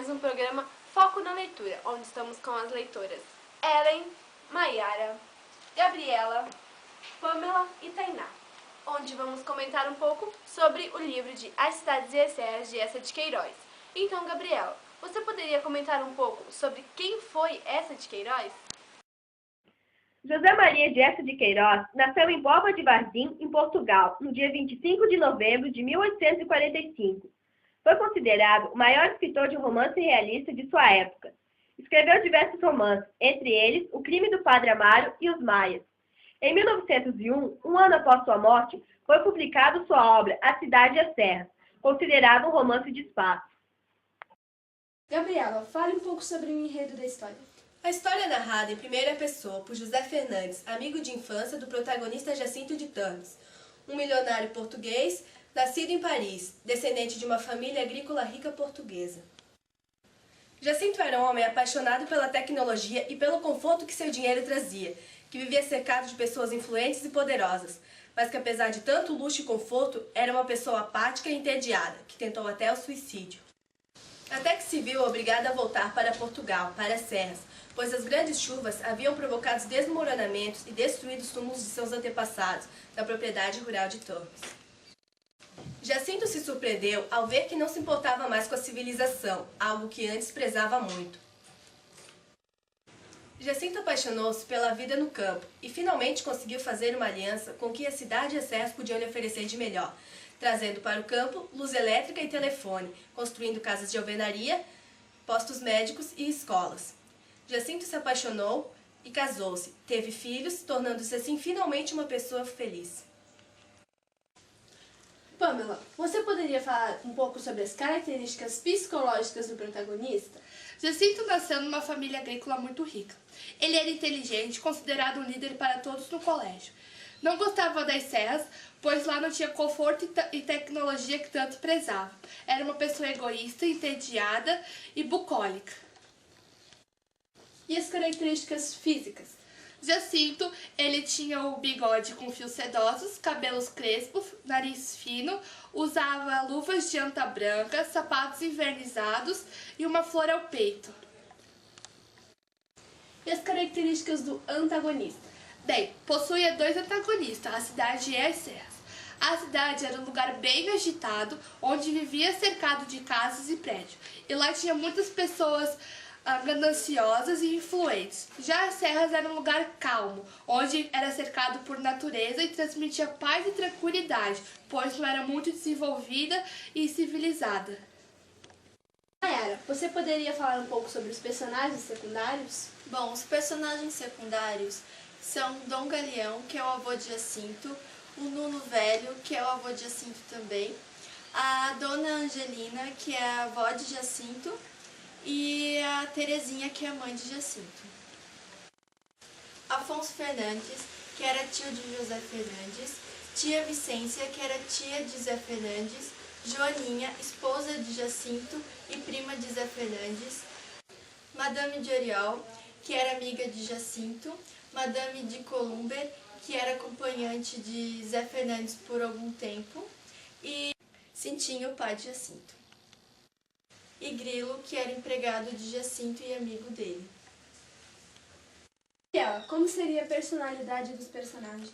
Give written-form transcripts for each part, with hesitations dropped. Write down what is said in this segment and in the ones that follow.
mais um programa Foco na Leitura, onde estamos com as leitoras Ellen, Maiara, Gabriela, Pamela e Tainá, onde vamos comentar um pouco sobre o livro de As Cidades e as Serras, de Eça de Queiroz. Então, Gabriela, você poderia comentar um pouco sobre quem foi Eça de Queiroz? José Maria de Eça de Queiroz nasceu em Póvoa de Varzim, em Portugal, no dia 25 de novembro de 1845. Foi considerado o maior escritor de romance realista de sua época. Escreveu diversos romances, entre eles O Crime do Padre Amaro e Os Maias. Em 1901, um ano após sua morte, foi publicado sua obra A Cidade e as Serras, considerado um romance de espaço. Gabriela, fale um pouco sobre o enredo da história. A história é narrada em primeira pessoa por José Fernandes, amigo de infância do protagonista Jacinto de Tames, um milionário português nascido em Paris, descendente de uma família agrícola rica portuguesa. Jacinto era um homem apaixonado pela tecnologia e pelo conforto que seu dinheiro trazia, que vivia cercado de pessoas influentes e poderosas, mas que apesar de tanto luxo e conforto, era uma pessoa apática e entediada, que tentou até o suicídio. Até que se viu obrigado a voltar para Portugal, para as serras, pois as grandes chuvas haviam provocado desmoronamentos e destruído os túmulos de seus antepassados na propriedade rural de Tormes. Jacinto se surpreendeu ao ver que não se importava mais com a civilização, algo que antes prezava muito. Jacinto apaixonou-se pela vida no campo e finalmente conseguiu fazer uma aliança com o que a cidade e as serras podiam lhe oferecer de melhor, trazendo para o campo luz elétrica e telefone, construindo casas de alvenaria, postos médicos e escolas. Jacinto se apaixonou e casou-se, teve filhos, tornando-se assim finalmente uma pessoa feliz. Pamela, você poderia falar um pouco sobre as características psicológicas do protagonista? Jacinto nasceu numa família agrícola muito rica. Ele era inteligente, considerado um líder para todos no colégio. Não gostava das serras, pois lá não tinha conforto e tecnologia que tanto prezava. Era uma pessoa egoísta, entediada e bucólica. E as características físicas? Jacinto, ele tinha o bigode com fios sedosos, cabelos crespos, nariz fino, usava luvas de anta branca, sapatos envernizados e uma flor ao peito. E as características do antagonista? Bem, possuía dois antagonistas, a cidade e as serras. A cidade era um lugar bem agitado, onde vivia cercado de casas e prédios. E lá tinha muitas pessoas gananciosas e influentes. Já as serras eram um lugar calmo, onde era cercado por natureza e transmitia paz e tranquilidade, pois não era muito desenvolvida e civilizada. Maiara, você poderia falar um pouco sobre os personagens secundários? Bom, os personagens secundários são Dom Galeão, que é o avô de Jacinto, o Nuno Velho, que é o avô de Jacinto também, a Dona Angelina, que é a avó de Jacinto, e a Terezinha, que é a mãe de Jacinto. Afonso Fernandes, que era tio de José Fernandes, tia Vicência, que era tia de Zé Fernandes, Joaninha, esposa de Jacinto e prima de Zé Fernandes, Madame de Oriol, que era amiga de Jacinto, Madame de Columber, que era acompanhante de Zé Fernandes por algum tempo, e Cintinho, pai de Jacinto. E Grilo, que era empregado de Jacinto e amigo dele. Gabriela, como seria a personalidade dos personagens?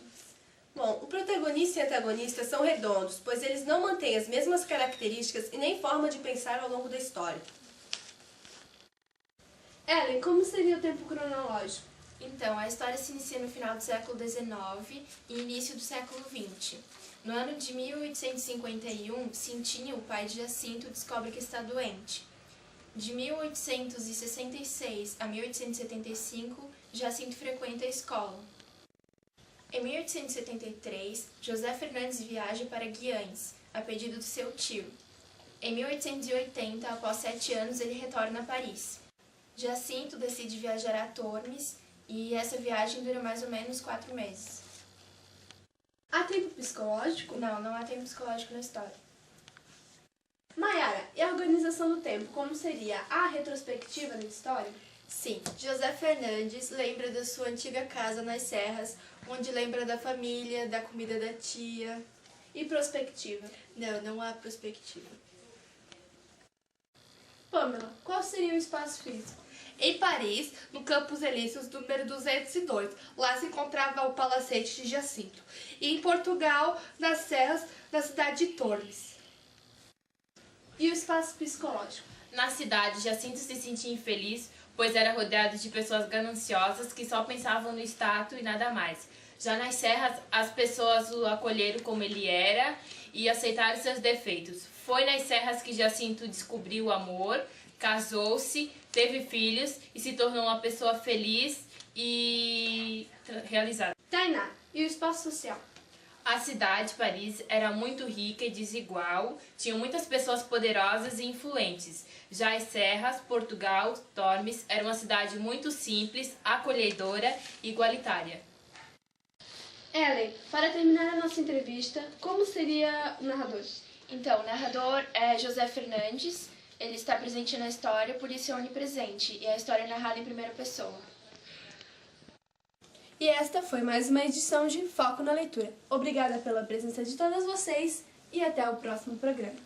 Bom, o protagonista e antagonista são redondos, pois eles não mantêm as mesmas características e nem forma de pensar ao longo da história. Ellen, como seria o tempo cronológico? Então, a história se inicia no final do século XIX e início do século XX. No ano de 1851, Cintinho, o pai de Jacinto, descobre que está doente. De 1866 a 1875, Jacinto frequenta a escola. Em 1873, José Fernandes viaja para Guiães, a pedido do seu tio. Em 1880, após 7 anos, ele retorna a Paris. Jacinto decide viajar a Tormes e essa viagem dura mais ou menos 4 meses. Há tempo psicológico? Não há tempo psicológico na história. Maiara, e a organização do tempo, como seria? Há retrospectiva na história? Sim, José Fernandes lembra da sua antiga casa nas serras, onde lembra da família, da comida da tia. E prospectiva? Não há prospectiva. Pamela, qual seria o espaço físico? Em Paris, no Campos Elíseos, número 202, lá se encontrava o Palacete de Jacinto. E em Portugal, nas Serras, na cidade de Tormes. E o espaço psicológico? Na cidade, Jacinto se sentia infeliz, pois era rodeado de pessoas gananciosas que só pensavam no status e nada mais. Já nas serras, as pessoas o acolheram como ele era e aceitaram seus defeitos. Foi nas serras que Jacinto descobriu o amor, casou-se, teve filhos e se tornou uma pessoa feliz e realizada. Tainá, e o espaço social? A cidade, Paris, era muito rica e desigual, tinha muitas pessoas poderosas e influentes. Já as Serras, Portugal, Tormes, era uma cidade muito simples, acolhedora e igualitária. Ellen, para terminar a nossa entrevista, como seria o narrador? Então, o narrador é José Fernandes, ele está presente na história, por isso é onipresente, e a história é narrada em primeira pessoa. E esta foi mais uma edição de Foco na Leitura. Obrigada pela presença de todas vocês e até o próximo programa.